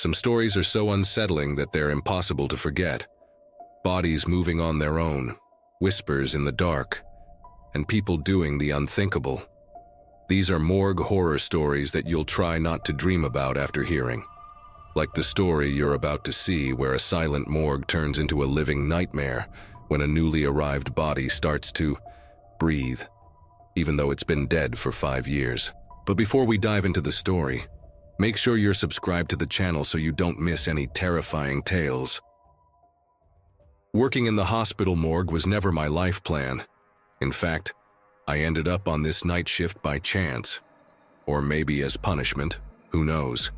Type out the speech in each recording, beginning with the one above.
Some stories are so unsettling that they're impossible to forget. Bodies moving on their own, whispers in the dark, and people doing the unthinkable. These are morgue horror stories that you'll try not to dream about after hearing. Like the story you're about to see, where a silent morgue turns into a living nightmare when a newly arrived body starts to breathe, even though it's been dead for 5 years. But before we dive into the story, make sure you're subscribed to the channel so you don't miss any terrifying tales. Working in the hospital morgue was never my life plan. In fact, I ended up on this night shift by chance. Or maybe as punishment, who knows.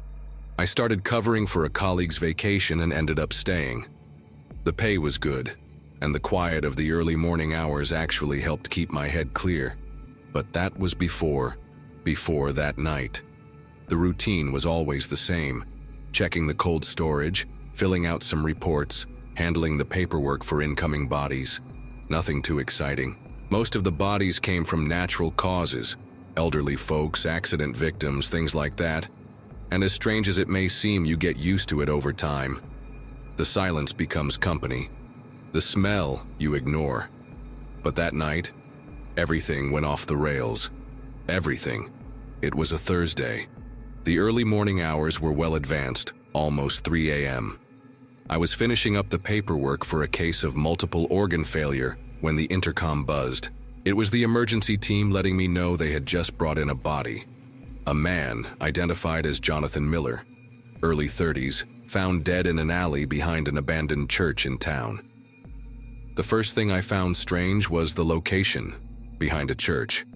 I started covering for a colleague's vacation and ended up staying. The pay was good, and the quiet of the early morning hours actually helped keep my head clear. But that was before that night. The routine was always the same: checking the cold storage, filling out some reports, handling the paperwork for incoming bodies. Nothing too exciting. Most of the bodies came from natural causes, elderly folks, accident victims, things like that. And as strange as it may seem, you get used to it over time. The silence becomes company. The smell you ignore. But that night, everything went off the rails. Everything. It was a Thursday. The early morning hours were well advanced, almost 3 a.m. I was finishing up the paperwork for a case of multiple organ failure when the intercom buzzed. It was the emergency team letting me know they had just brought in a body. A man, identified as Jonathan Miller, early 30s, found dead in an alley behind an abandoned church in town. The first thing I found strange was the location, behind a church.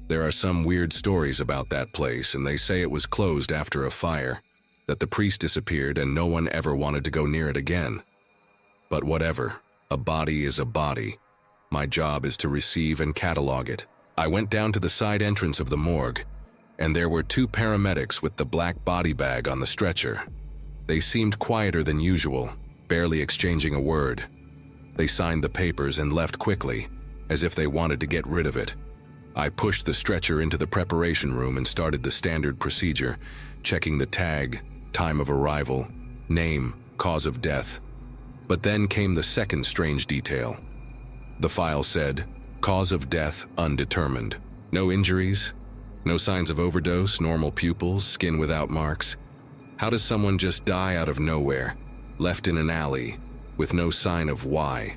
There are some weird stories about that place, and they say it was closed after a fire, that the priest disappeared and no one ever wanted to go near it again. But whatever, a body is a body. My job is to receive and catalog it. I went down to the side entrance of the morgue, and there were 2 paramedics with the black body bag on the stretcher. They seemed quieter than usual, barely exchanging a word. They signed the papers and left quickly, as if they wanted to get rid of it. I pushed the stretcher into the preparation room and started the standard procedure, checking the tag, time of arrival, name, cause of death. But then came the second strange detail. The file said, cause of death undetermined. No injuries, no signs of overdose, normal pupils, skin without marks. How does someone just die out of nowhere, left in an alley, with no sign of why?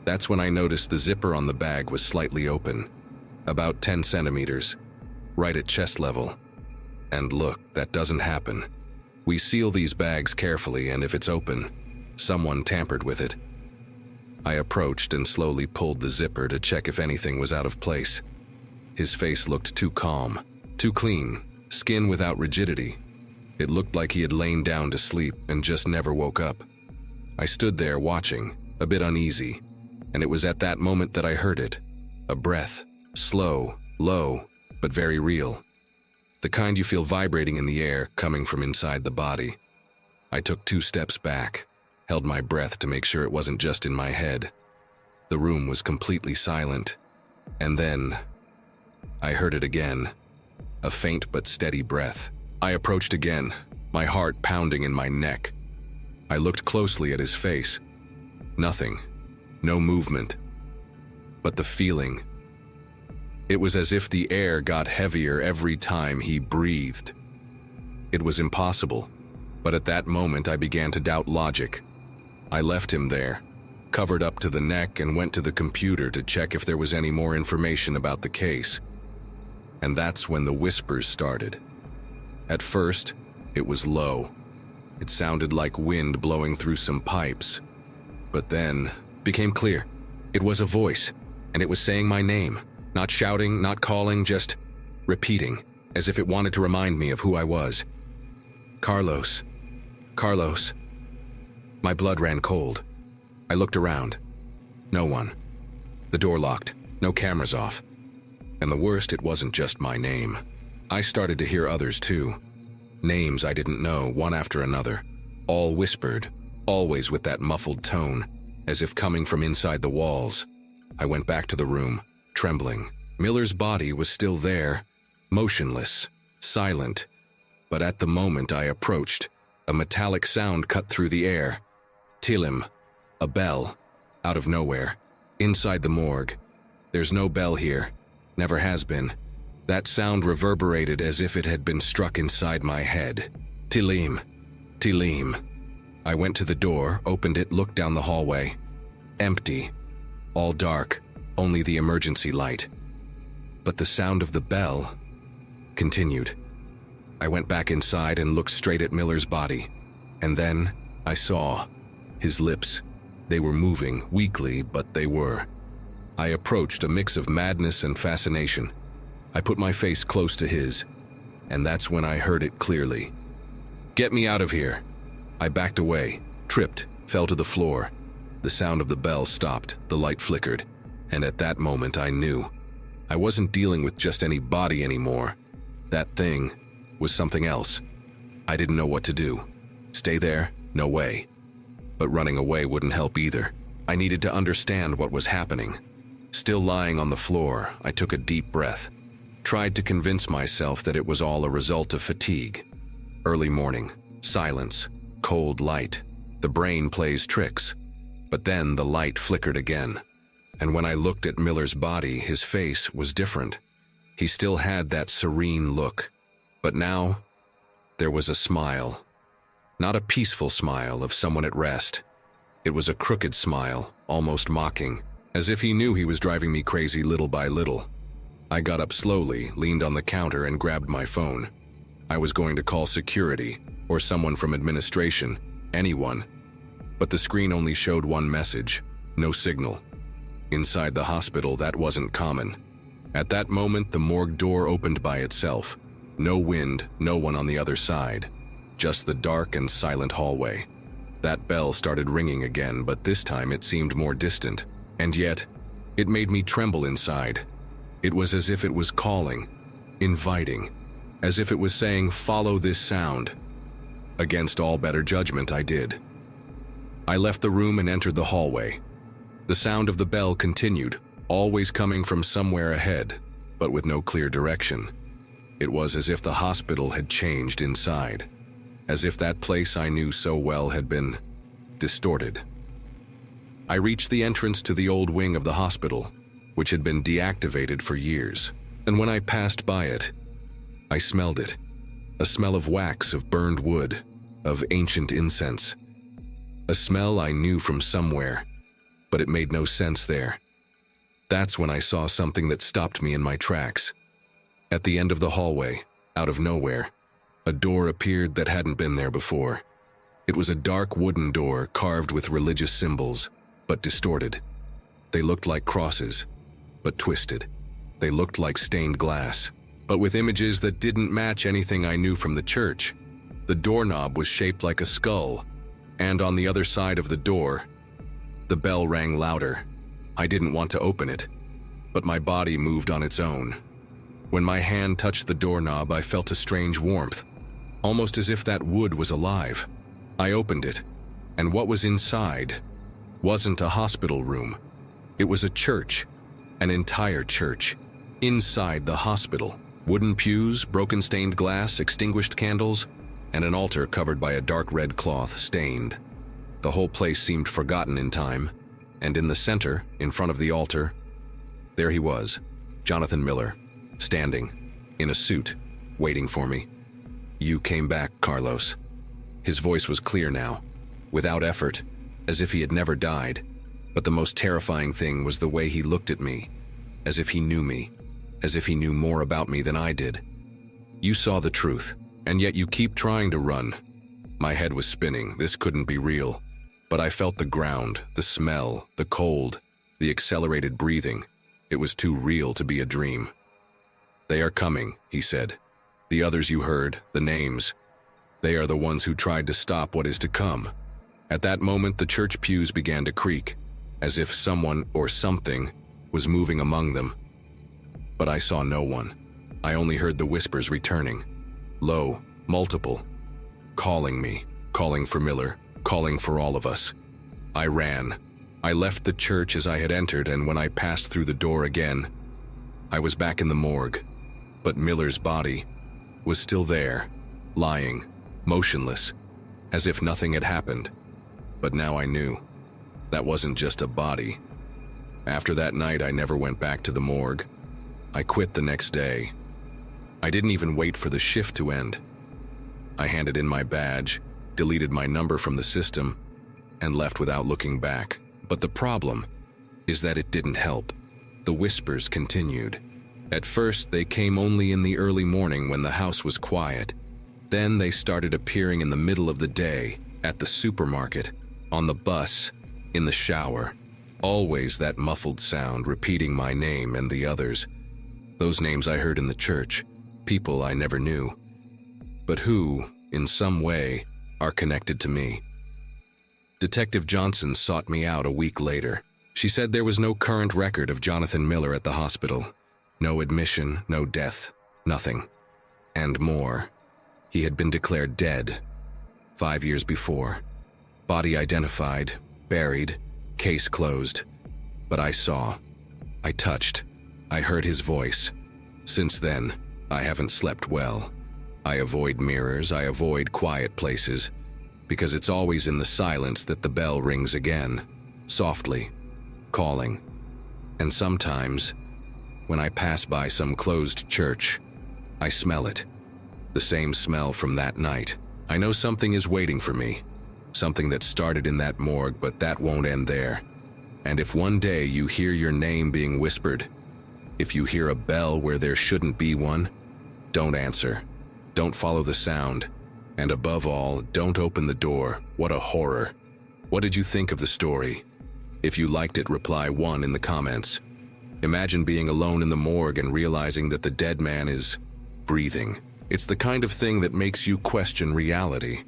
That's when I noticed the zipper on the bag was slightly open, about 10 centimeters, right at chest level. And look, that doesn't happen. We seal these bags carefully, and if it's open, someone tampered with it. I approached and slowly pulled the zipper to check if anything was out of place. His face looked too calm, too clean, skin without rigidity. It looked like he had lain down to sleep and just never woke up. I stood there watching, a bit uneasy, and it was at that moment that I heard it. A breath, slow, low, but very real. The kind you feel vibrating in the air coming from inside the body. I took 2 steps back, held my breath to make sure it wasn't just in my head. The room was completely silent, and then I heard it again, a faint but steady breath. I approached again, my heart pounding in my neck. I looked closely at his face. Nothing, no movement. But the feeling, it was as if the air got heavier every time he breathed. It was impossible, but at that moment I began to doubt logic. I left him there, covered up to the neck, and went to the computer to check if there was any more information about the case. And that's when the whispers started. At first, it was low. It sounded like wind blowing through some pipes. But then, became clear. It was a voice, and it was saying my name. Not shouting, not calling, just repeating, as if it wanted to remind me of who I was. Carlos. Carlos. My blood ran cold. I looked around. No one. The door locked, no cameras off. And the worst, it wasn't just my name. I started to hear others too. Names I didn't know, one after another. All whispered, always with that muffled tone, as if coming from inside the walls. I went back to the room, trembling. Miller's body was still there, motionless, silent. But at the moment I approached, A metallic sound cut through the air. Tilim, a bell, out of nowhere, inside the morgue. There's no bell here, never has been. That sound reverberated as if it had been struck inside my head. Tilim, Tilim. I went to the door, opened it, looked down the hallway. Empty, all dark, only the emergency light. But the sound of the bell continued. I went back inside and looked straight at Miller's body. And then I saw his lips. They were moving, weakly, but they were. I approached, a mix of madness and fascination. I put my face close to his, and that's when I heard it clearly. "Get me out of here." I backed away, tripped, fell to the floor. The sound of the bell stopped, the light flickered, and at that moment I knew. I wasn't dealing with just any body anymore. That thing was something else. I didn't know what to do. Stay there? No way. But running away wouldn't help either. I needed to understand what was happening. Still lying on the floor, I took a deep breath. Tried to convince myself that it was all a result of fatigue. Early morning, silence, cold light. The brain plays tricks. But then the light flickered again. And when I looked at Miller's body, his face was different. He still had that serene look. But now, there was a smile. Not a peaceful smile of someone at rest. It was a crooked smile, almost mocking, as if he knew he was driving me crazy little by little. I got up slowly, leaned on the counter, and grabbed my phone. I was going to call security, or someone from administration, anyone. But the screen only showed one message, no signal. Inside the hospital, that wasn't common. At that moment, the morgue door opened by itself. No wind, no one on the other side. Just the dark and silent hallway. That bell started ringing again, but this time it seemed more distant. And yet, it made me tremble inside. It was as if it was calling, inviting, as if it was saying, "Follow this sound." Against all better judgment, I did. I left the room and entered the hallway. The sound of the bell continued, always coming from somewhere ahead, but with no clear direction. It was as if the hospital had changed inside, as if that place I knew so well had been distorted. I reached the entrance to the old wing of the hospital, which had been deactivated for years, and when I passed by it, I smelled it. A smell of wax, of burned wood, of ancient incense. A smell I knew from somewhere, but it made no sense there. That's when I saw something that stopped me in my tracks. At the end of the hallway, out of nowhere, a door appeared that hadn't been there before. It was a dark wooden door carved with religious symbols, but distorted. They looked like crosses, but twisted. They looked like stained glass, but with images that didn't match anything I knew from the church. The doorknob was shaped like a skull, and on the other side of the door, the bell rang louder. I didn't want to open it, but my body moved on its own. When my hand touched the doorknob, I felt a strange warmth, almost as if that wood was alive. I opened it, and what was inside wasn't a hospital room. It was a church, an entire church, inside the hospital. Wooden pews, broken stained glass, extinguished candles, and an altar covered by a dark red cloth, stained. The whole place seemed forgotten in time, and in the center, in front of the altar, there he was, Jonathan Miller, standing, in a suit, waiting for me. "You came back, Carlos." His voice was clear now, without effort, as if he had never died. But the most terrifying thing was the way he looked at me, as if he knew me, as if he knew more about me than I did. "You saw the truth, and yet you keep trying to run." My head was spinning. This couldn't be real. But I felt the ground, the smell, the cold, the accelerated breathing. It was too real to be a dream. "They are coming," he said. "The others you heard, the names. They are the ones who tried to stop what is to come." At that moment, the church pews began to creak, as if someone or something was moving among them. But I saw no one. I only heard the whispers returning, low, multiple, calling me, calling for Miller, calling for all of us. I ran. I left the church as I had entered, and when I passed through the door again, I was back in the morgue. But Miller's body was still there, lying, motionless, as if nothing had happened. But now I knew. That wasn't just a body. After that night, I never went back to the morgue. I quit the next day. I didn't even wait for the shift to end. I handed in my badge, deleted my number from the system, and left without looking back. But the problem is that it didn't help. The whispers continued. At first, they came only in the early morning when the house was quiet. Then they started appearing in the middle of the day, at the supermarket, on the bus, in the shower. Always that muffled sound repeating my name and the others. Those names I heard in the church, people I never knew, but who, in some way, are connected to me. Detective Johnson sought me out a week later. She said there was no current record of Jonathan Miller at the hospital. No admission, no death, nothing. And more. He had been declared dead 5 years before. Body identified, buried, case closed. But I saw, I touched, I heard his voice. Since then, I haven't slept well. I avoid mirrors, I avoid quiet places, because it's always in the silence that the bell rings again, softly, calling. And sometimes, when I pass by some closed church, I smell it. The same smell from that night. I know something is waiting for me. Something that started in that morgue, but that won't end there. And if one day you hear your name being whispered, if you hear a bell where there shouldn't be one, don't answer. Don't follow the sound. And above all, don't open the door. What a horror. What did you think of the story? If you liked it, reply 1 in the comments. Imagine being alone in the morgue and realizing that the dead man is breathing. It's the kind of thing that makes you question reality.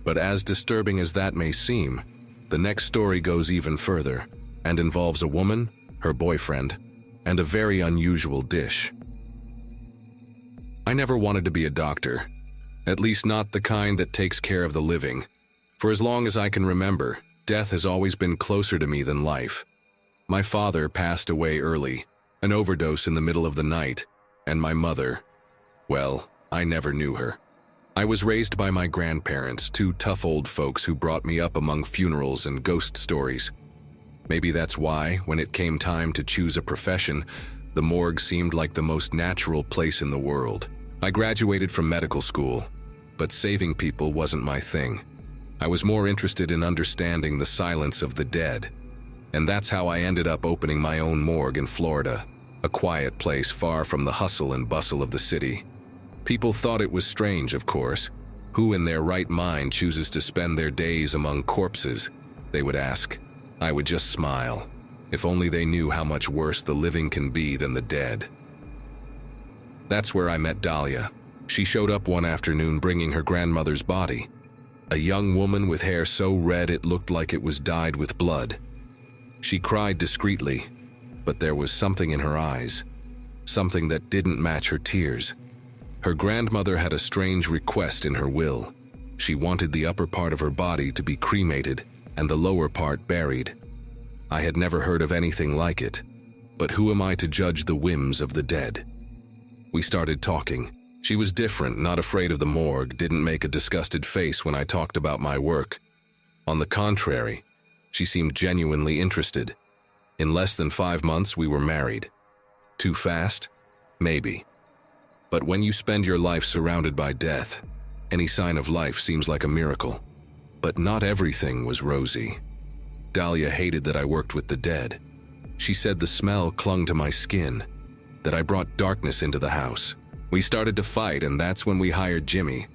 But as disturbing as that may seem, the next story goes even further and involves a woman, her boyfriend, and a very unusual dish. I never wanted to be a doctor, at least not the kind that takes care of the living. For as long as I can remember, death has always been closer to me than life. My father passed away early, an overdose in the middle of the night, and my mother, well, I never knew her. I was raised by my grandparents, 2 tough old folks who brought me up among funerals and ghost stories. Maybe that's why, when it came time to choose a profession, the morgue seemed like the most natural place in the world. I graduated from medical school, but saving people wasn't my thing. I was more interested in understanding the silence of the dead. And that's how I ended up opening my own morgue in Florida, a quiet place far from the hustle and bustle of the city. People thought it was strange, of course. Who in their right mind chooses to spend their days among corpses? They would ask. I would just smile. If only they knew how much worse the living can be than the dead. That's where I met Dahlia. She showed up one afternoon bringing her grandmother's body. A young woman with hair so red it looked like it was dyed with blood. She cried discreetly, but there was something in her eyes, something that didn't match her tears. Her grandmother had a strange request in her will. She wanted the upper part of her body to be cremated and the lower part buried. I had never heard of anything like it, but who am I to judge the whims of the dead? We started talking. She was different, not afraid of the morgue, didn't make a disgusted face when I talked about my work. On the contrary, she seemed genuinely interested. In less than 5 months, we were married. Too fast? Maybe. But when you spend your life surrounded by death, any sign of life seems like a miracle. But not everything was rosy. Dahlia hated that I worked with the dead. She said the smell clung to my skin, that I brought darkness into the house. We started to fight, and that's when we hired Jimmy.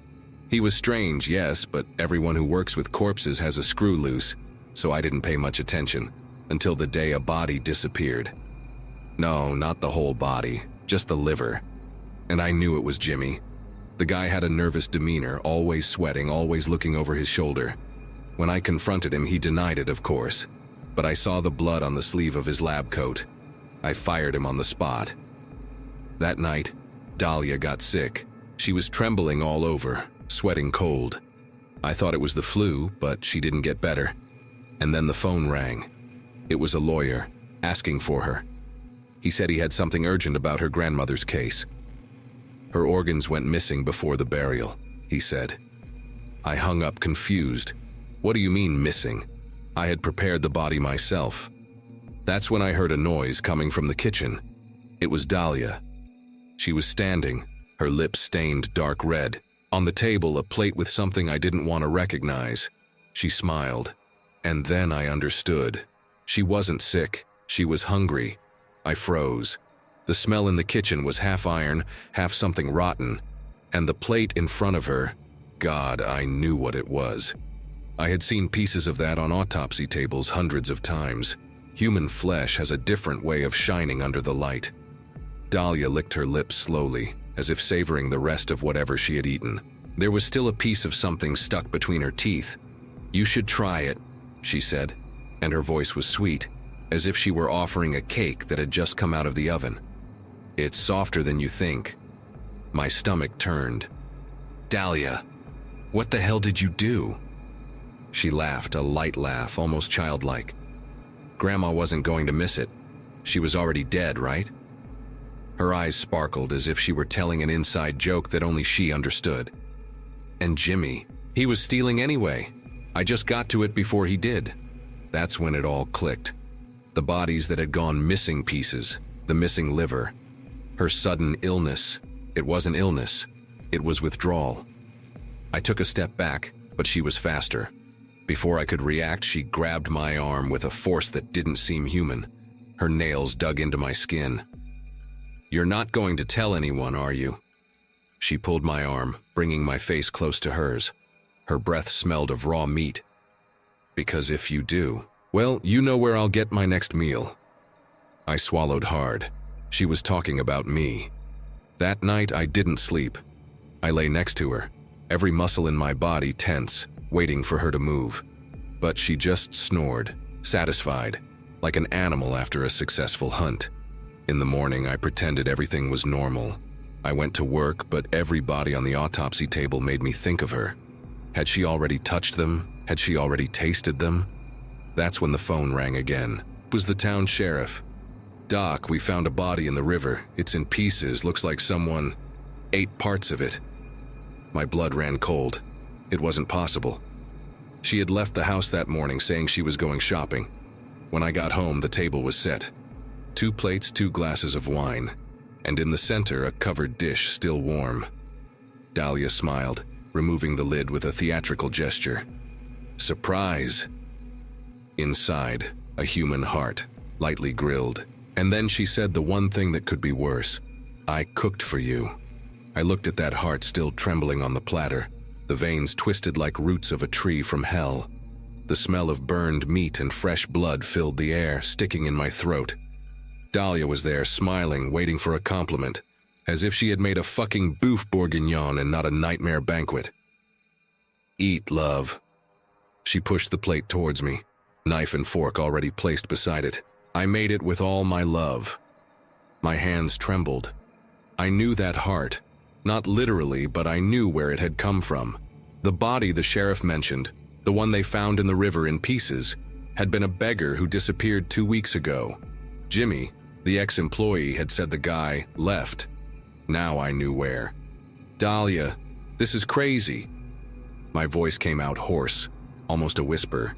He was strange, yes, but everyone who works with corpses has a screw loose, so I didn't pay much attention, until the day a body disappeared. No, not the whole body, just the liver. And I knew it was Jimmy. The guy had a nervous demeanor, always sweating, always looking over his shoulder. When I confronted him, he denied it, of course. But I saw the blood on the sleeve of his lab coat. I fired him on the spot. That night, Dahlia got sick. She was trembling all over, sweating cold. I thought it was the flu, but she didn't get better. And then the phone rang. It was a lawyer, asking for her. He said he had something urgent about her grandmother's case. Her organs went missing before the burial, he said. I hung up confused. What do you mean missing? I had prepared the body myself. That's when I heard a noise coming from the kitchen. It was Dahlia. She was standing, her lips stained dark red. On the table, a plate with something I didn't want to recognize. She smiled. And then I understood. She wasn't sick. She was hungry. I froze. The smell in the kitchen was half iron, half something rotten. And the plate in front of her, God, I knew what it was. I had seen pieces of that on autopsy tables hundreds of times. Human flesh has a different way of shining under the light. Dahlia licked her lips slowly, as if savoring the rest of whatever she had eaten. There was still a piece of something stuck between her teeth. "You should try it," she said, and her voice was sweet, as if she were offering a cake that had just come out of the oven. "It's softer than you think." My stomach turned. "Dahlia, what the hell did you do?" She laughed, a light laugh, almost childlike. "Grandma wasn't going to miss it. She was already dead, right?" Her eyes sparkled as if she were telling an inside joke that only she understood. "And Jimmy, he was stealing anyway. I just got to it before he did." That's when it all clicked. The bodies that had gone missing pieces, the missing liver. Her sudden illness. It wasn't illness. It was withdrawal. I took a step back, but she was faster. Before I could react, she grabbed my arm with a force that didn't seem human. Her nails dug into my skin. "You're not going to tell anyone, are you?" She pulled my arm, bringing my face close to hers. Her breath smelled of raw meat. "Because if you do, well, you know where I'll get my next meal." I swallowed hard. She was talking about me. That night, I didn't sleep. I lay next to her, every muscle in my body tense, waiting for her to move. But she just snored, satisfied, like an animal after a successful hunt. In the morning, I pretended everything was normal. I went to work, but every body on the autopsy table made me think of her. Had she already touched them? Had she already tasted them? That's when the phone rang again. It was the town sheriff. "Doc, we found a body in the river. It's in pieces, looks like someone ate parts of it." My blood ran cold. It wasn't possible. She had left the house that morning saying she was going shopping. When I got home, the table was set. 2 plates, 2 glasses of wine, and in the center, a covered dish still warm. Dahlia smiled, removing the lid with a theatrical gesture. "Surprise!" Inside, a human heart, lightly grilled. And then she said the one thing that could be worse. "I cooked for you." I looked at that heart still trembling on the platter, the veins twisted like roots of a tree from hell. The smell of burned meat and fresh blood filled the air, sticking in my throat. Dahlia was there, smiling, waiting for a compliment, as if she had made a fucking boeuf bourguignon and not a nightmare banquet. "Eat, love." She pushed the plate towards me, knife and fork already placed beside it. I made it with all my love. My hands trembled. I knew that heart. Not literally, but I knew where it had come from. The body the sheriff mentioned, the one they found in the river in pieces, had been a beggar who disappeared 2 weeks ago. Jimmy, the ex-employee, had said the guy left. Now I knew where. "Dahlia, this is crazy." My voice came out hoarse, almost a whisper.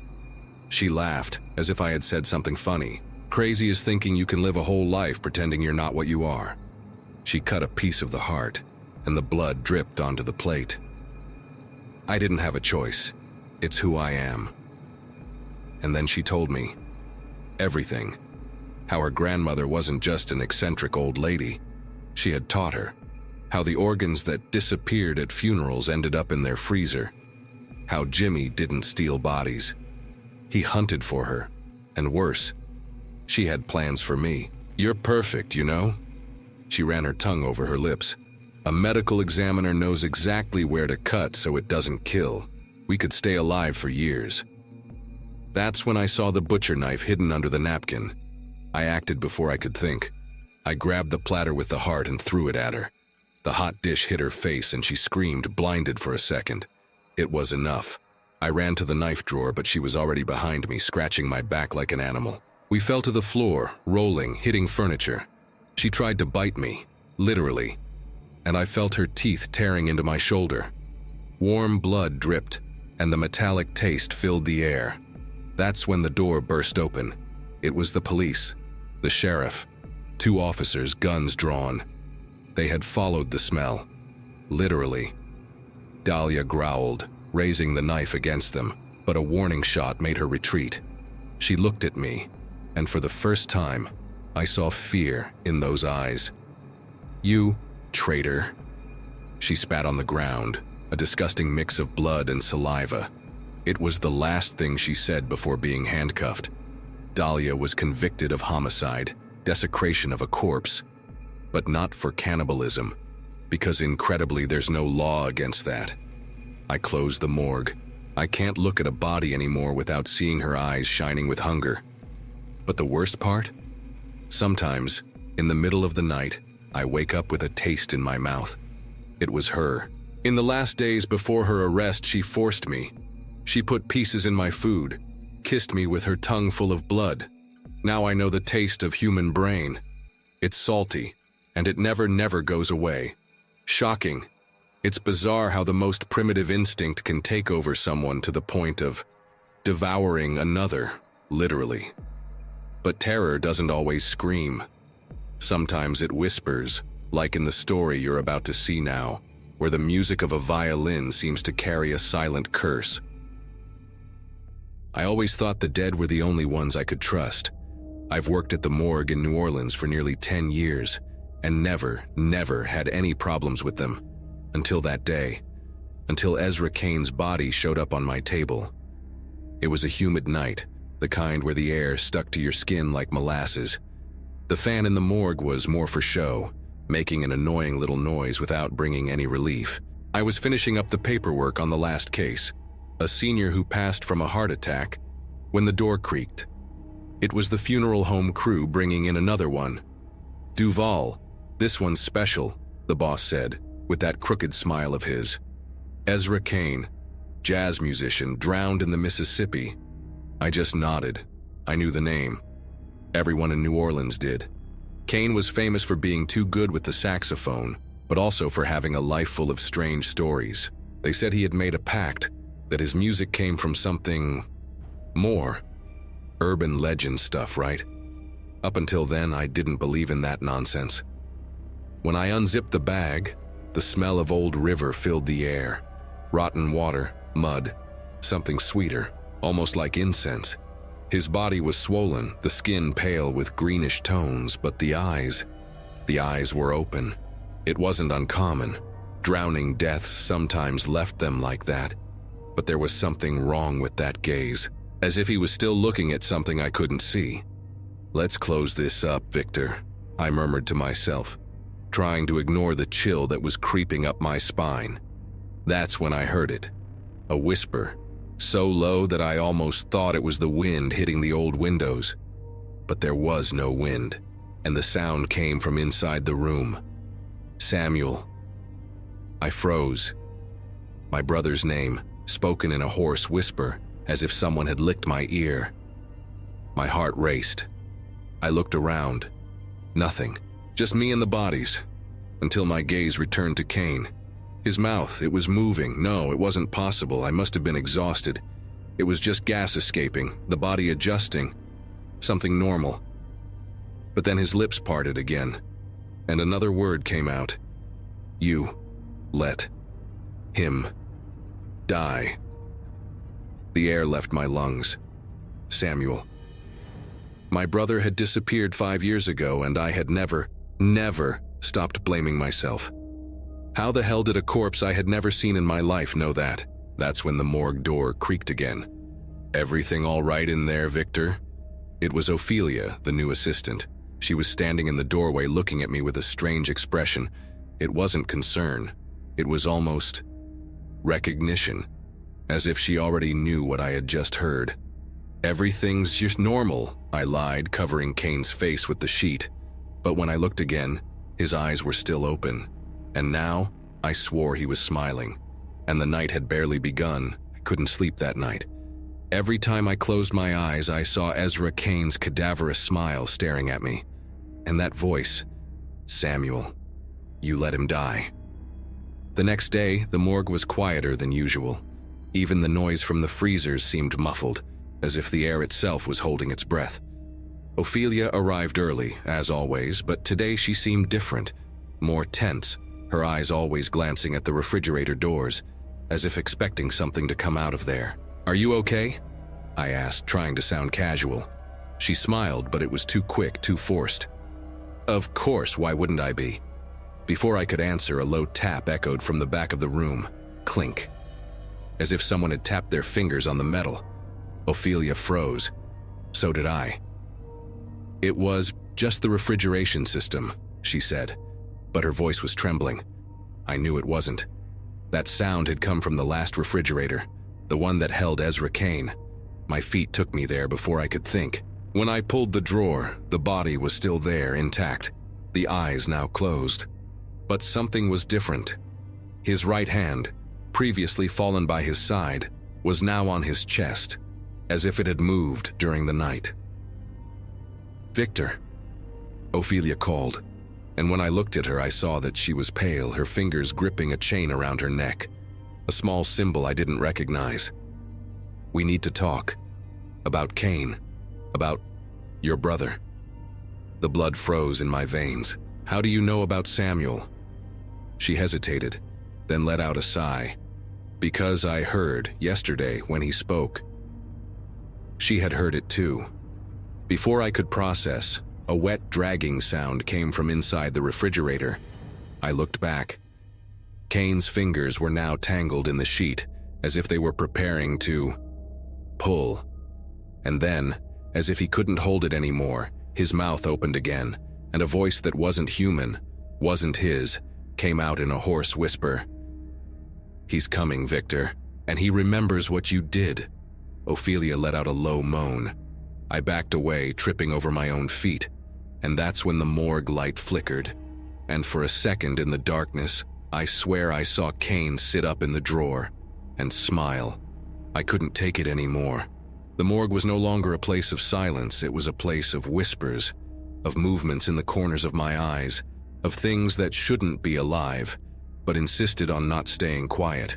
She laughed, as if I had said something funny. "Crazy is thinking you can live a whole life pretending you're not what you are." She cut a piece of the heart, and the blood dripped onto the plate. I didn't have a choice. It's who I am. And then she told me everything. How her grandmother wasn't just an eccentric old lady. She had taught her. How the organs that disappeared at funerals ended up in their freezer. How Jimmy didn't steal bodies. He hunted for her. And worse, she had plans for me. "You're perfect, you know?" She ran her tongue over her lips. "A medical examiner knows exactly where to cut so it doesn't kill. We could stay alive for years." That's when I saw the butcher knife hidden under the napkin. I acted before I could think. I grabbed the platter with the heart and threw it at her. The hot dish hit her face and she screamed, blinded for a second. It was enough. I ran to the knife drawer, but she was already behind me, scratching my back like an animal. We fell to the floor, rolling, hitting furniture. She tried to bite me, literally, and I felt her teeth tearing into my shoulder. Warm blood dripped, and the metallic taste filled the air. That's when the door burst open. It was the police, the sheriff, 2 officers, guns drawn. They had followed the smell, literally. Dahlia growled, raising the knife against them, but a warning shot made her retreat. She looked at me, and for the first time, I saw fear in those eyes. "You traitor." She spat on the ground, a disgusting mix of blood and saliva. It was the last thing she said before being handcuffed. Dahlia was convicted of homicide, desecration of a corpse, but not for cannibalism, because incredibly there's no law against that. I closed the morgue. I can't look at a body anymore without seeing her eyes shining with hunger. But the worst part? Sometimes, in the middle of the night, I wake up with a taste in my mouth. It was her. In the last days before her arrest, she forced me. She put pieces in my food, kissed me with her tongue full of blood. Now I know the taste of human brain. It's salty, and it never goes away. Shocking. It's bizarre how the most primitive instinct can take over someone to the point of devouring another, literally. But terror doesn't always scream. Sometimes it whispers, like in the story you're about to see now, where the music of a violin seems to carry a silent curse. I always thought the dead were the only ones I could trust. I've worked at the morgue in New Orleans for nearly 10 years, and never had any problems with them. Until that day. Until Ezra Kane's body showed up on my table. It was a humid night, the kind where the air stuck to your skin like molasses. The fan in the morgue was more for show, making an annoying little noise without bringing any relief. I was finishing up the paperwork on the last case, a senior who passed from a heart attack, when the door creaked. It was the funeral home crew bringing in another one. "Duval, this one's special," the boss said, with that crooked smile of his. "Ezra Kane, jazz musician, drowned in the Mississippi." I just nodded. I knew the name. Everyone in New Orleans did. Kane was famous for being too good with the saxophone, but also for having a life full of strange stories. They said he had made a pact, that his music came from something more. Urban legend stuff, right? Up until then, I didn't believe in that nonsense. When I unzipped the bag, the smell of old river filled the air. Rotten water, mud, something sweeter, almost like incense. His body was swollen, the skin pale with greenish tones, but the eyes were open. It wasn't uncommon. Drowning deaths sometimes left them like that. But there was something wrong with that gaze, as if he was still looking at something I couldn't see. "Let's close this up, Victor," I murmured to myself, trying to ignore the chill that was creeping up my spine. That's when I heard it. A whisper, so low that I almost thought it was the wind hitting the old windows. But there was no wind, and the sound came from inside the room. "Samuel." I froze. My brother's name, spoken in a hoarse whisper, as if someone had licked my ear. My heart raced. I looked around. Nothing. Just me and the bodies. Until my gaze returned to Kane. His mouth, it was moving. No, it wasn't possible. I must have been exhausted. It was just gas escaping, the body adjusting. Something normal. But then his lips parted again, and another word came out. "You let him die." The air left my lungs. Samuel. My brother had disappeared 5 years ago, and I had never stopped blaming myself. How the hell did a corpse I had never seen in my life know that? That's when the morgue door creaked again. "Everything all right in there, Victor?" It was Ophelia, the new assistant. She was standing in the doorway looking at me with a strange expression. It wasn't concern. It was almost recognition, as if she already knew what I had just heard. "Everything's just normal," I lied, covering Kane's face with the sheet. But when I looked again, his eyes were still open. And now, I swore he was smiling. And the night had barely begun. I couldn't sleep that night. Every time I closed my eyes, I saw Ezra Kane's cadaverous smile staring at me. And that voice, "Samuel, you let him die." The next day, the morgue was quieter than usual. Even the noise from the freezers seemed muffled, as if the air itself was holding its breath. Ophelia arrived early, as always, but today she seemed different, more tense, her eyes always glancing at the refrigerator doors, as if expecting something to come out of there. "Are you okay?" I asked, trying to sound casual. She smiled, but it was too quick, too forced. "Of course, why wouldn't I be?" Before I could answer, a low tap echoed from the back of the room. Clink. As if someone had tapped their fingers on the metal. Ophelia froze. So did I. "It was just the refrigeration system," she said, but her voice was trembling. I knew it wasn't. That sound had come from the last refrigerator, the one that held Ezra Kane. My feet took me there before I could think. When I pulled the drawer, the body was still there, intact, the eyes now closed. But something was different. His right hand, previously fallen by his side, was now on his chest, as if it had moved during the night. "Victor," Ophelia called, and when I looked at her I saw that she was pale, her fingers gripping a chain around her neck, a small symbol I didn't recognize. "We need to talk. About Kane. About your brother." The blood froze in my veins. "How do you know about Samuel?" She hesitated, then let out a sigh. "Because I heard yesterday when he spoke." She had heard it too. Before I could process, a wet dragging sound came from inside the refrigerator. I looked back. Kane's fingers were now tangled in the sheet, as if they were preparing to pull. And then, as if he couldn't hold it anymore, his mouth opened again, and a voice that wasn't human, wasn't his, came out in a hoarse whisper. "He's coming, Victor, and he remembers what you did." Ophelia let out a low moan. I backed away, tripping over my own feet, and that's when the morgue light flickered. And for a second in the darkness, I swear I saw Kane sit up in the drawer and smile. I couldn't take it anymore. The morgue was no longer a place of silence, it was a place of whispers, of movements in the corners of my eyes, of things that shouldn't be alive, but insisted on not staying quiet.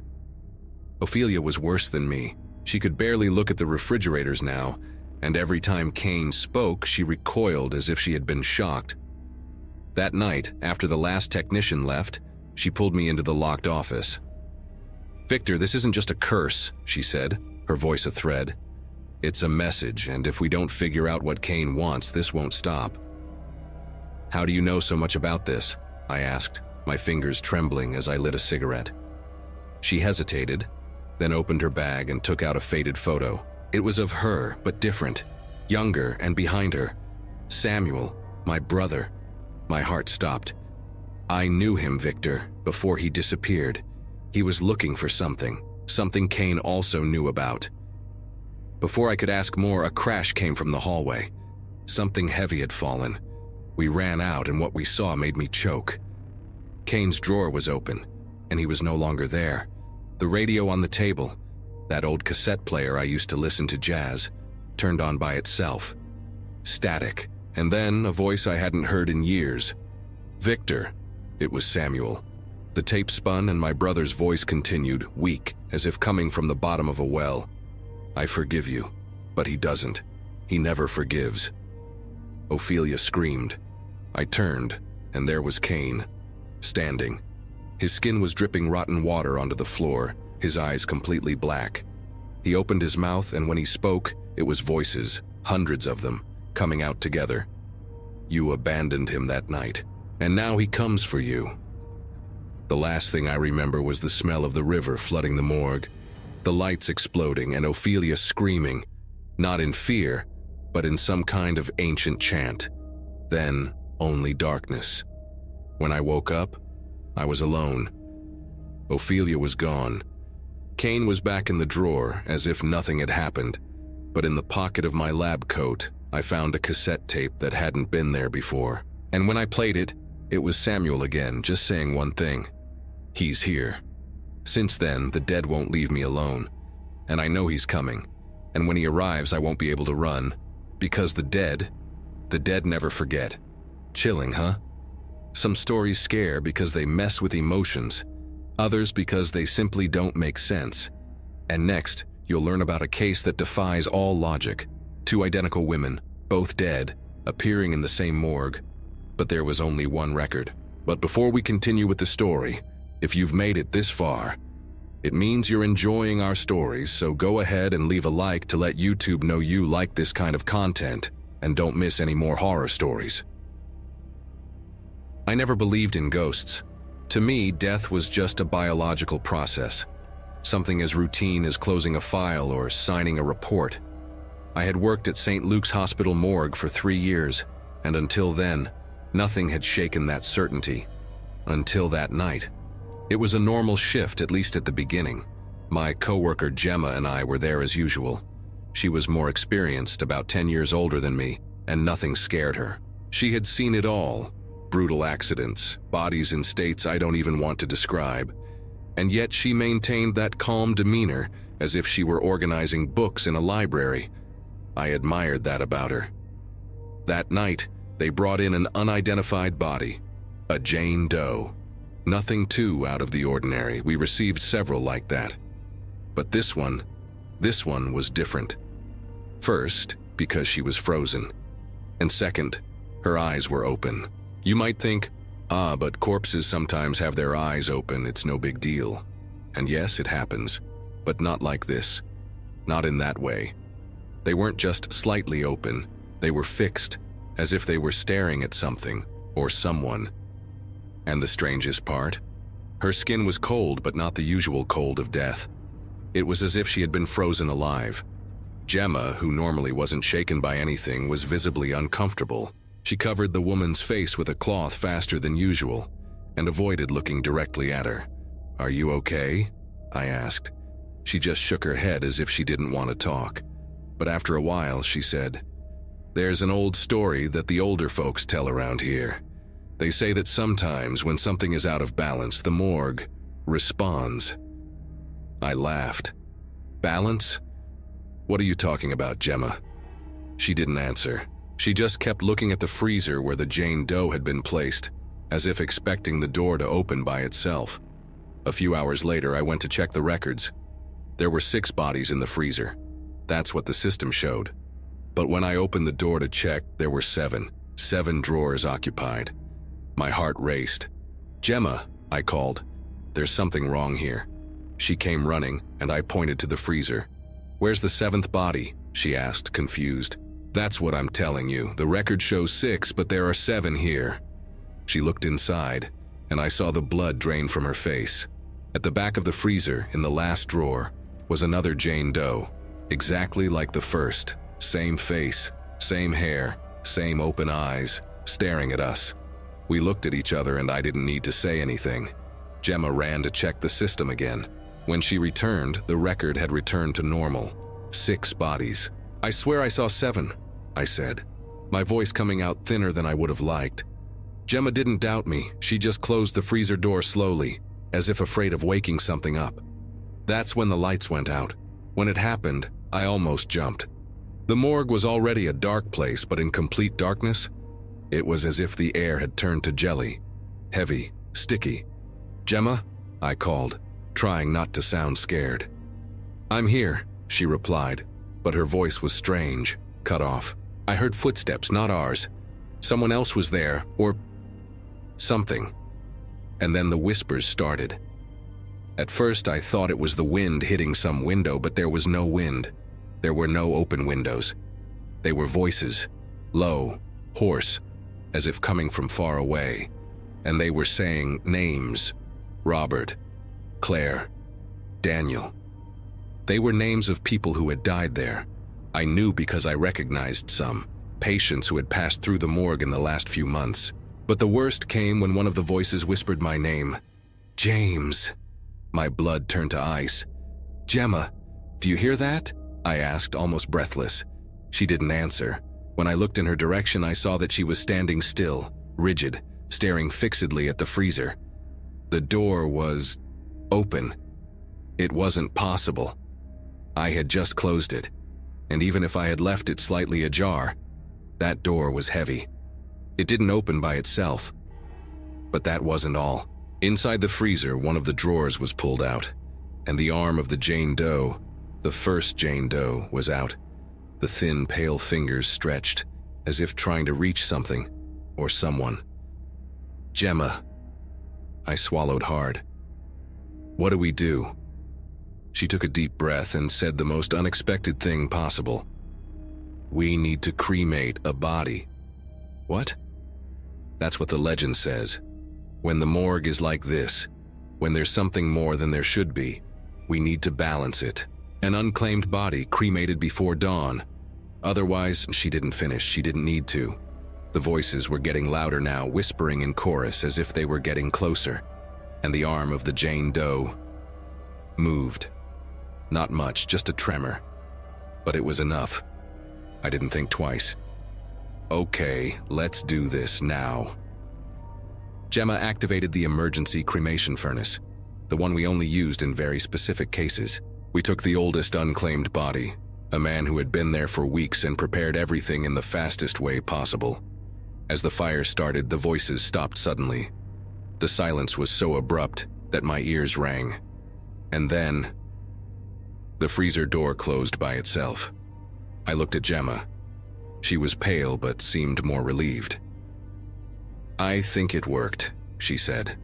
Ophelia was worse than me. She could barely look at the refrigerators now, and every time Kane spoke, she recoiled as if she had been shocked. That night, after the last technician left, she pulled me into the locked office. "Victor, this isn't just a curse," she said, her voice a thread. "It's a message, and if we don't figure out what Kane wants, this won't stop." "How do you know so much about this?" I asked, my fingers trembling as I lit a cigarette. She hesitated, then opened her bag and took out a faded photo. It was of her, but different, younger, and behind her, Samuel, my brother. My heart stopped. I knew him, Victor, before he disappeared. He was looking for something Kane also knew about. Before I could ask more, a crash came from the hallway. Something heavy had fallen. We ran out, and what we saw made me choke. Kane's drawer was open, and he was no longer there. The radio on the table, that old cassette player I used to listen to jazz, turned on by itself. Static, and then a voice I hadn't heard in years. "Victor." It was Samuel. The tape spun and my brother's voice continued, weak, as if coming from the bottom of a well. "I forgive you." But he doesn't. He never forgives. Ophelia screamed. I turned, and there was Kane, standing. His skin was dripping rotten water onto the floor, his eyes completely black. He opened his mouth, and when he spoke, it was voices, hundreds of them, coming out together. "You abandoned him that night, and now he comes for you." The last thing I remember was the smell of the river flooding the morgue, the lights exploding, and Ophelia screaming, not in fear, but in some kind of ancient chant. Then, only darkness. When I woke up, I was alone. Ophelia was gone. Kane was back in the drawer, as if nothing had happened, but in the pocket of my lab coat, I found a cassette tape that hadn't been there before. And when I played it, it was Samuel again, just saying one thing: "He's here." Since then, the dead won't leave me alone, and I know he's coming, and when he arrives, I won't be able to run, because the dead never forget. Chilling, huh? Some stories scare because they mess with emotions, others because they simply don't make sense. And next, you'll learn about a case that defies all logic. 2 identical women, both dead, appearing in the same morgue. But there was only one record. But before we continue with the story, if you've made it this far, it means you're enjoying our stories, so go ahead and leave a like to let YouTube know you like this kind of content and don't miss any more horror stories. I never believed in ghosts. To me, death was just a biological process, something as routine as closing a file or signing a report. I had worked at St. Luke's Hospital morgue for 3 years, and until then, nothing had shaken that certainty. Until that night. It was a normal shift, at least at the beginning. My coworker Gemma and I were there as usual. She was more experienced, about 10 years older than me, and nothing scared her. She had seen it all. Brutal accidents, bodies in states I don't even want to describe. And yet she maintained that calm demeanor as if she were organizing books in a library. I admired that about her. That night, they brought in an unidentified body, a Jane Doe. Nothing too out of the ordinary. We received several like that. But this one was different. First, because she was frozen. And second, her eyes were open. You might think, but corpses sometimes have their eyes open, it's no big deal. And yes, it happens, but not like this. Not in that way. They weren't just slightly open, they were fixed, as if they were staring at something or someone. And the strangest part? Her skin was cold, but not the usual cold of death. It was as if she had been frozen alive. Gemma, who normally wasn't shaken by anything, was visibly uncomfortable. She covered the woman's face with a cloth faster than usual and avoided looking directly at her. "Are you okay?" I asked. She just shook her head as if she didn't want to talk. But after a while, she said, "There's an old story that the older folks tell around here. They say that sometimes when something is out of balance, the morgue responds." I laughed. "Balance? What are you talking about, Gemma?" She didn't answer. She just kept looking at the freezer where the Jane Doe had been placed, as if expecting the door to open by itself. A few hours later, I went to check the records. There were 6 bodies in the freezer. That's what the system showed. But when I opened the door to check, there were 7 drawers occupied. My heart raced. "Gemma," I called. "There's something wrong here." She came running, and I pointed to the freezer. "Where's the 7th body?" she asked, confused. "That's what I'm telling you. The record shows 6, but there are 7 here." She looked inside, and I saw the blood drain from her face. At the back of the freezer, in the last drawer, was another Jane Doe, exactly like the first. Same face, same hair, same open eyes, staring at us. We looked at each other and I didn't need to say anything. Gemma ran to check the system again. When she returned, the record had returned to normal. 6 bodies. "I swear I saw 7, I said, my voice coming out thinner than I would have liked. Gemma didn't doubt me. She just closed the freezer door slowly, as if afraid of waking something up. That's when the lights went out. When it happened, I almost jumped. The morgue was already a dark place, but in complete darkness, it was as if the air had turned to jelly. Heavy, sticky. "Gemma?" I called, trying not to sound scared. "I'm here," she replied, but her voice was strange, cut off. I heard footsteps, not ours. Someone else was there, or something. And then the whispers started. At first I thought it was the wind hitting some window, but there was no wind. There were no open windows. They were voices, low, hoarse, as if coming from far away. And they were saying names. Robert, Claire, Daniel. They were names of people who had died there. I knew because I recognized some, patients who had passed through the morgue in the last few months. But the worst came when one of the voices whispered my name. "James." My blood turned to ice. "Gemma, do you hear that?" I asked, almost breathless. She didn't answer. When I looked in her direction, I saw that she was standing still, rigid, staring fixedly at the freezer. The door was open. It wasn't possible. I had just closed it, and even if I had left it slightly ajar, that door was heavy. It didn't open by itself. But that wasn't all. Inside the freezer, one of the drawers was pulled out, and the arm of the Jane Doe, the first Jane Doe, was out, the thin, pale fingers stretched, as if trying to reach something or someone. "Gemma." I swallowed hard. "What do we do?" She took a deep breath and said the most unexpected thing possible. "We need to cremate a body." "What?" "That's what the legend says. When the morgue is like this, when there's something more than there should be, we need to balance it. An unclaimed body cremated before dawn. Otherwise," she didn't finish, she didn't need to. The voices were getting louder now, whispering in chorus as if they were getting closer. And the arm of the Jane Doe moved. Not much, just a tremor. But it was enough. I didn't think twice. "Okay, let's do this now." Gemma activated the emergency cremation furnace, the one we only used in very specific cases. We took the oldest unclaimed body, a man who had been there for weeks, and prepared everything in the fastest way possible. As the fire started, the voices stopped suddenly. The silence was so abrupt that my ears rang. And then, the freezer door closed by itself. I looked at Gemma. She was pale but seemed more relieved. "I think it worked," she said.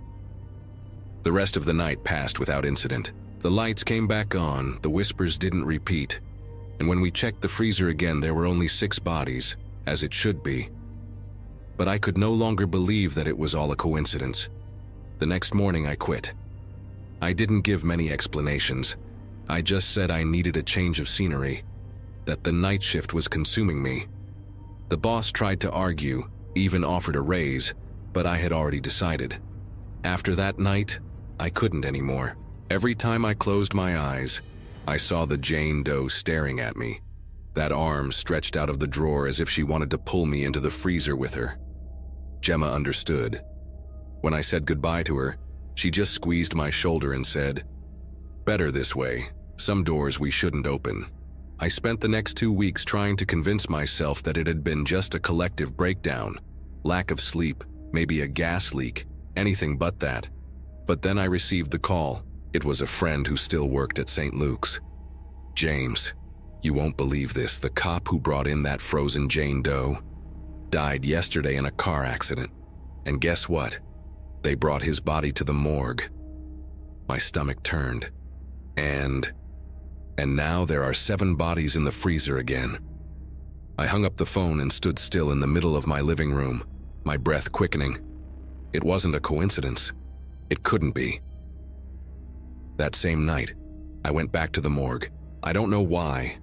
The rest of the night passed without incident. The lights came back on, the whispers didn't repeat, and when we checked the freezer again, there were only 6 bodies, as it should be. But I could no longer believe that it was all a coincidence. The next morning I quit. I didn't give many explanations. I just said I needed a change of scenery, that the night shift was consuming me. The boss tried to argue, even offered a raise, but I had already decided. After that night, I couldn't anymore. Every time I closed my eyes, I saw the Jane Doe staring at me, that arm stretched out of the drawer as if she wanted to pull me into the freezer with her. Gemma understood. When I said goodbye to her, she just squeezed my shoulder and said, "Better this way. Some doors we shouldn't open." I spent the next 2 weeks trying to convince myself that it had been just a collective breakdown, lack of sleep, maybe a gas leak, anything but that. But then I received the call. It was a friend who still worked at St. Luke's. "James, you won't believe this. The cop who brought in that frozen Jane Doe died yesterday in a car accident. And guess what? They brought his body to the morgue." My stomach turned. And now there are 7 bodies in the freezer again. I hung up the phone and stood still in the middle of my living room, my breath quickening. It wasn't a coincidence. It couldn't be. That same night, I went back to the morgue. I don't know why.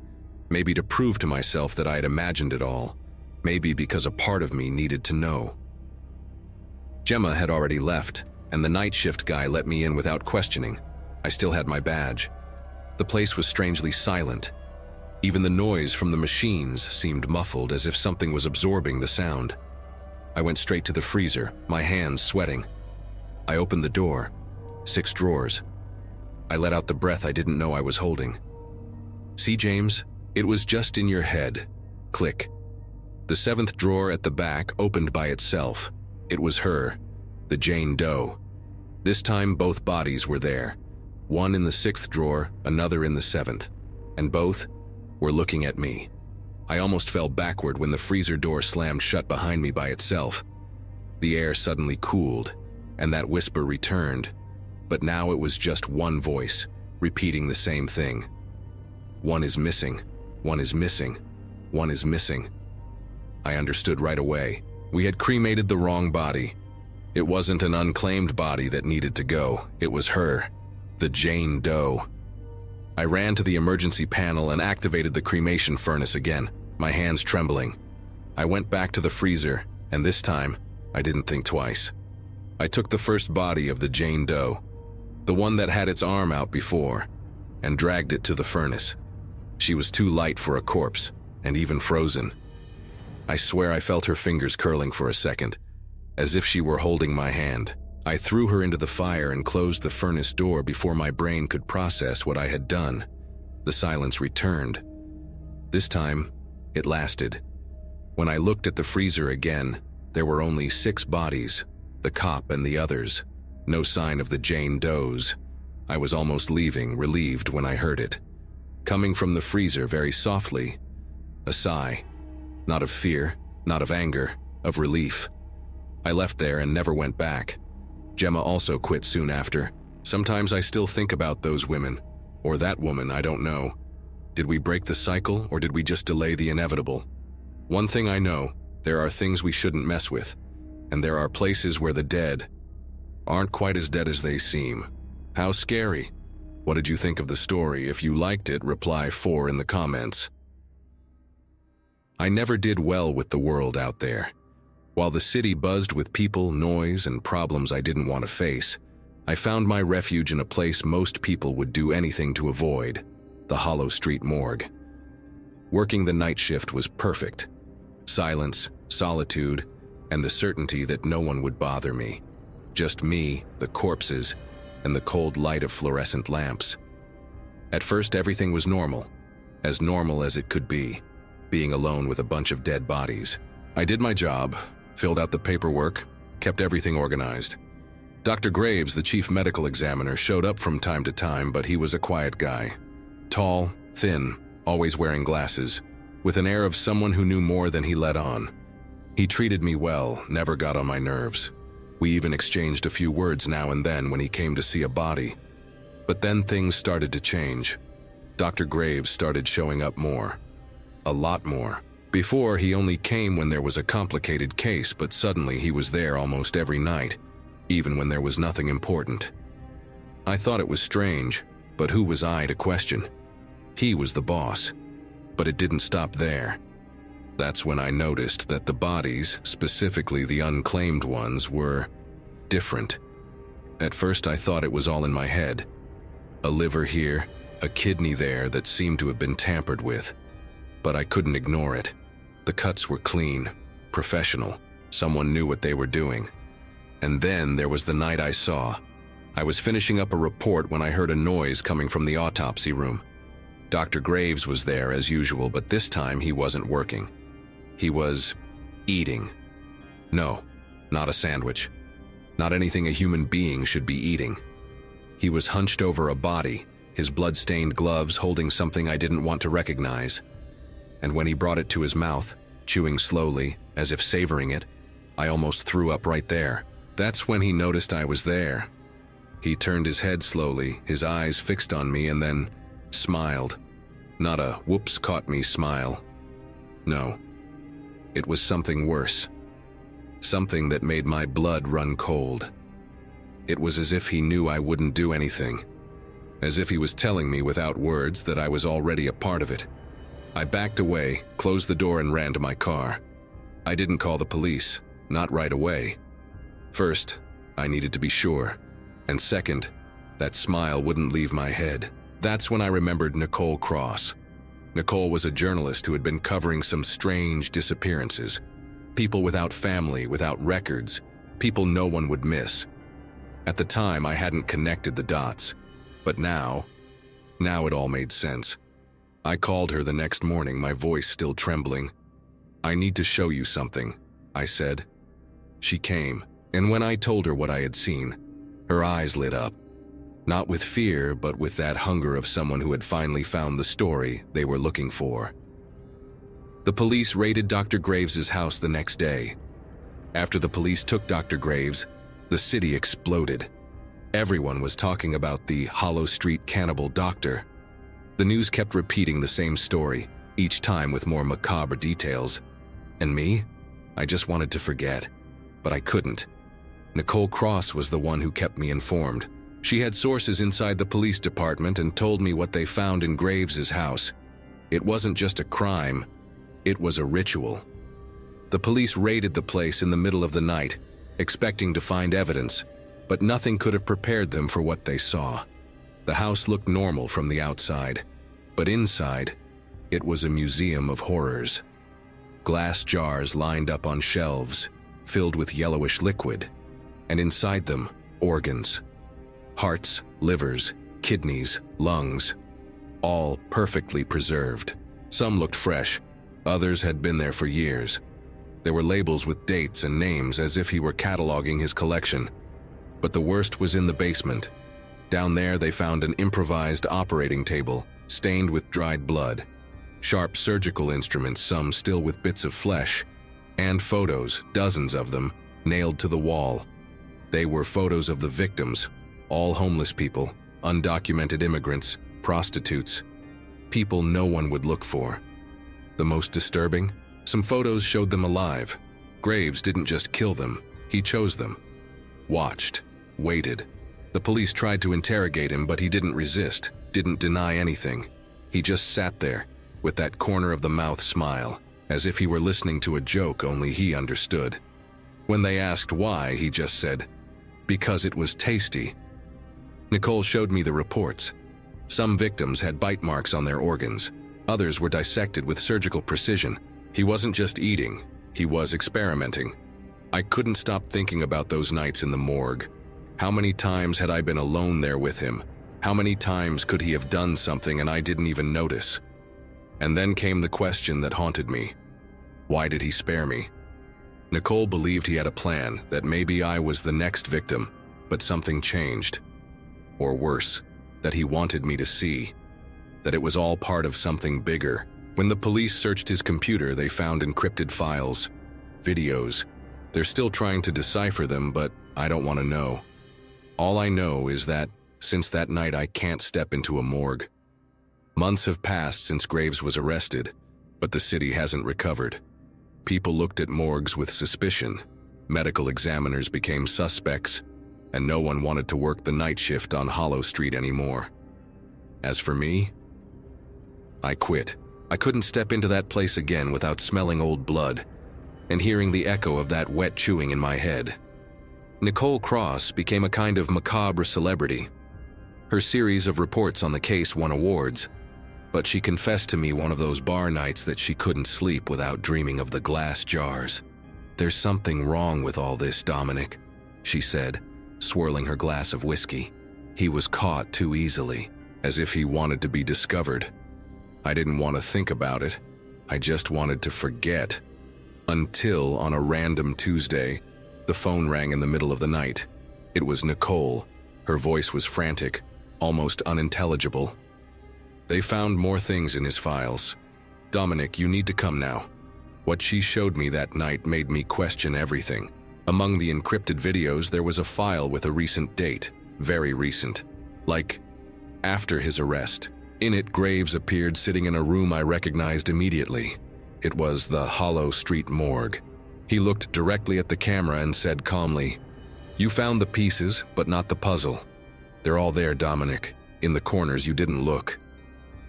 Maybe to prove to myself that I had imagined it all. Maybe because a part of me needed to know. Gemma had already left, and the night shift guy let me in without questioning. I still had my badge. The place was strangely silent. Even the noise from the machines seemed muffled, as if something was absorbing the sound. I went straight to the freezer, my hands sweating. I opened the door. 6 drawers. I let out the breath I didn't know I was holding. "See, James? It was just in your head." Click. The 7th drawer at the back opened by itself. It was her, the Jane Doe. This time both bodies were there. One in the 6th drawer, another in the 7th. And both were looking at me. I almost fell backward when the freezer door slammed shut behind me by itself. The air suddenly cooled, and that whisper returned. But now it was just one voice, repeating the same thing. "One is missing. One is missing. One is missing." I understood right away. We had cremated the wrong body. It wasn't an unclaimed body that needed to go. It was her, the Jane Doe. I ran to the emergency panel and activated the cremation furnace again, my hands trembling. I went back to the freezer, and this time, I didn't think twice. I took the first body of the Jane Doe, the one that had its arm out before, and dragged it to the furnace. She was too light for a corpse, and even frozen. I swear I felt her fingers curling for a second, as if she were holding my hand. I threw her into the fire and closed the furnace door before my brain could process what I had done. The silence returned. This time, it lasted. When I looked at the freezer again, there were only 6 bodies, the cop and the others. No sign of the Jane Does. I was almost leaving, relieved when I heard it. Coming from the freezer very softly, a sigh. Not of fear, not of anger, of relief. I left there and never went back. Gemma also quit soon after. Sometimes I still think about those women, or that woman, I don't know. Did we break the cycle, or did we just delay the inevitable? One thing I know, there are things we shouldn't mess with, and there are places where the dead aren't quite as dead as they seem. How scary. What did you think of the story? If you liked it, reply 4 in the comments. I never did well with the world out there. While the city buzzed with people, noise, and problems I didn't want to face, I found my refuge in a place most people would do anything to avoid, the Hollow Street Morgue. Working the night shift was perfect. Silence, solitude, and the certainty that no one would bother me. Just me, the corpses, and the cold light of fluorescent lamps. At first, everything was normal as it could be, being alone with a bunch of dead bodies. I did my job, filled out the paperwork, kept everything organized. Dr. Graves, the chief medical examiner, showed up from time to time, but he was a quiet guy. Tall, thin, always wearing glasses, with an air of someone who knew more than he let on. He treated me well, never got on my nerves. We even exchanged a few words now and then when he came to see a body. But then things started to change. Dr. Graves started showing up more. A lot more. Before, he only came when there was a complicated case, but suddenly he was there almost every night, even when there was nothing important. I thought it was strange, but who was I to question? He was the boss. But it didn't stop there. That's when I noticed that the bodies, specifically the unclaimed ones, were different. At first I thought it was all in my head. A liver here, a kidney there that seemed to have been tampered with. But I couldn't ignore it. The cuts were clean, professional. Someone knew what they were doing. And then there was the night I saw. I was finishing up a report when I heard a noise coming from the autopsy room. Dr. Graves was there as usual, but this time he wasn't working. He was eating. No, not a sandwich. Not anything a human being should be eating. He was hunched over a body, his blood-stained gloves holding something I didn't want to recognize. And when he brought it to his mouth, chewing slowly, as if savoring it, I almost threw up right there. That's when he noticed I was there. He turned his head slowly, his eyes fixed on me, and then smiled. Not a whoops caught me smile. No. It was something worse. Something that made my blood run cold. It was as if he knew I wouldn't do anything. As if he was telling me without words that I was already a part of it. I backed away, closed the door, and ran to my car. I didn't call the police, not right away. First, I needed to be sure. And second, that smile wouldn't leave my head. That's when I remembered Nicole Cross. Nicole was a journalist who had been covering some strange disappearances. People without family, without records, people no one would miss. At the time, I hadn't connected the dots. But now it all made sense. I called her the next morning, my voice still trembling. "I need to show you something," I said. She came, and when I told her what I had seen, her eyes lit up. Not with fear, but with that hunger of someone who had finally found the story they were looking for. The police raided Dr. Graves' house the next day. After the police took Dr. Graves, the city exploded. Everyone was talking about the Hollow Street cannibal doctor. The news kept repeating the same story, each time with more macabre details. And me? I just wanted to forget. But I couldn't. Nicole Cross was the one who kept me informed. She had sources inside the police department and told me what they found in Graves' house. It wasn't just a crime, it was a ritual. The police raided the place in the middle of the night, expecting to find evidence, but nothing could have prepared them for what they saw. The house looked normal from the outside, but inside, it was a museum of horrors. Glass jars lined up on shelves, filled with yellowish liquid, and inside them, organs. Hearts, livers, kidneys, lungs, all perfectly preserved. Some looked fresh, others had been there for years. There were labels with dates and names as if he were cataloging his collection. But the worst was in the basement. Down there, they found an improvised operating table, stained with dried blood, sharp surgical instruments, some still with bits of flesh, and photos, dozens of them, nailed to the wall. They were photos of the victims, all homeless people, undocumented immigrants, prostitutes, people no one would look for. The most disturbing? Some photos showed them alive. Graves didn't just kill them, he chose them. Watched, waited. The police tried to interrogate him, but he didn't resist, didn't deny anything. He just sat there, with that corner of the mouth smile, as if he were listening to a joke only he understood. When they asked why, he just said, "Because it was tasty." Nicole showed me the reports. Some victims had bite marks on their organs. Others were dissected with surgical precision. He wasn't just eating, he was experimenting. I couldn't stop thinking about those nights in the morgue. How many times had I been alone there with him? How many times could he have done something and I didn't even notice? And then came the question that haunted me. Why did he spare me? Nicole believed he had a plan, that maybe I was the next victim, but something changed. Or worse, that he wanted me to see. That it was all part of something bigger. When the police searched his computer, they found encrypted files, videos. They're still trying to decipher them, but I don't want to know. All I know is that, since that night, I can't step into a morgue. Months have passed since Graves was arrested, but the city hasn't recovered. People looked at morgues with suspicion. Medical examiners became suspects, and no one wanted to work the night shift on Hollow Street anymore. As for me, I quit. I couldn't step into that place again without smelling old blood and hearing the echo of that wet chewing in my head. Nicole Cross became a kind of macabre celebrity. Her series of reports on the case won awards, but she confessed to me one of those bar nights that she couldn't sleep without dreaming of the glass jars. "There's something wrong with all this, Dominic," she said, swirling her glass of whiskey. "He was caught too easily, as if he wanted to be discovered." I didn't want to think about it. I just wanted to forget. Until, on a random Tuesday, the phone rang in the middle of the night. It was Nicole. Her voice was frantic, almost unintelligible. "They found more things in his files. Dominic, you need to come now." What she showed me that night made me question everything. Among the encrypted videos, there was a file with a recent date, very recent, like after his arrest. In it, Graves appeared sitting in a room I recognized immediately. It was the Hollow Street morgue. He looked directly at the camera and said calmly, "You found the pieces, but not the puzzle. They're all there, Dominic. In the corners you didn't look."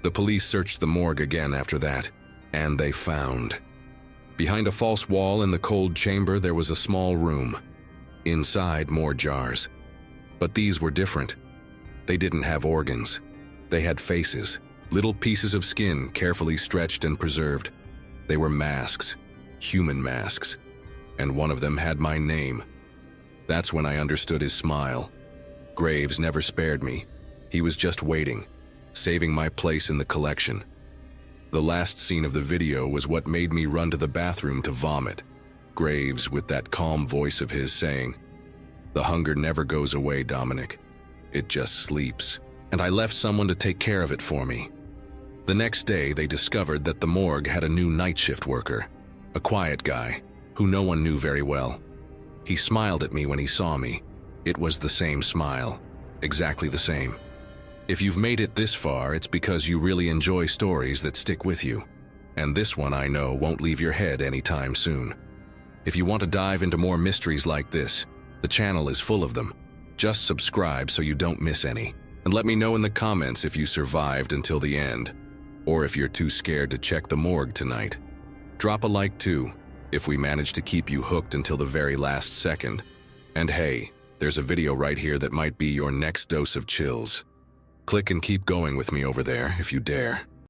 The police searched the morgue again after that, and they found. Behind a false wall in the cold chamber, there was a small room. Inside, more jars. But these were different. They didn't have organs. They had faces, little pieces of skin carefully stretched and preserved. They were masks, human masks, and one of them had my name. That's when I understood his smile. Graves never spared me. He was just waiting, saving my place in the collection. The last scene of the video was what made me run to the bathroom to vomit. Graves, with that calm voice of his, saying, "The hunger never goes away, Dominic. It just sleeps." And I left someone to take care of it for me. The next day, they discovered that the morgue had a new night shift worker, a quiet guy, who no one knew very well. He smiled at me when he saw me. It was the same smile, exactly the same. If you've made it this far, it's because you really enjoy stories that stick with you. And this one, I know, won't leave your head anytime soon. If you want to dive into more mysteries like this, the channel is full of them. Just subscribe so you don't miss any. And let me know in the comments if you survived until the end, or if you're too scared to check the morgue tonight. Drop a like too, if we managed to keep you hooked until the very last second. And hey, there's a video right here that might be your next dose of chills. Click and keep going with me over there if you dare.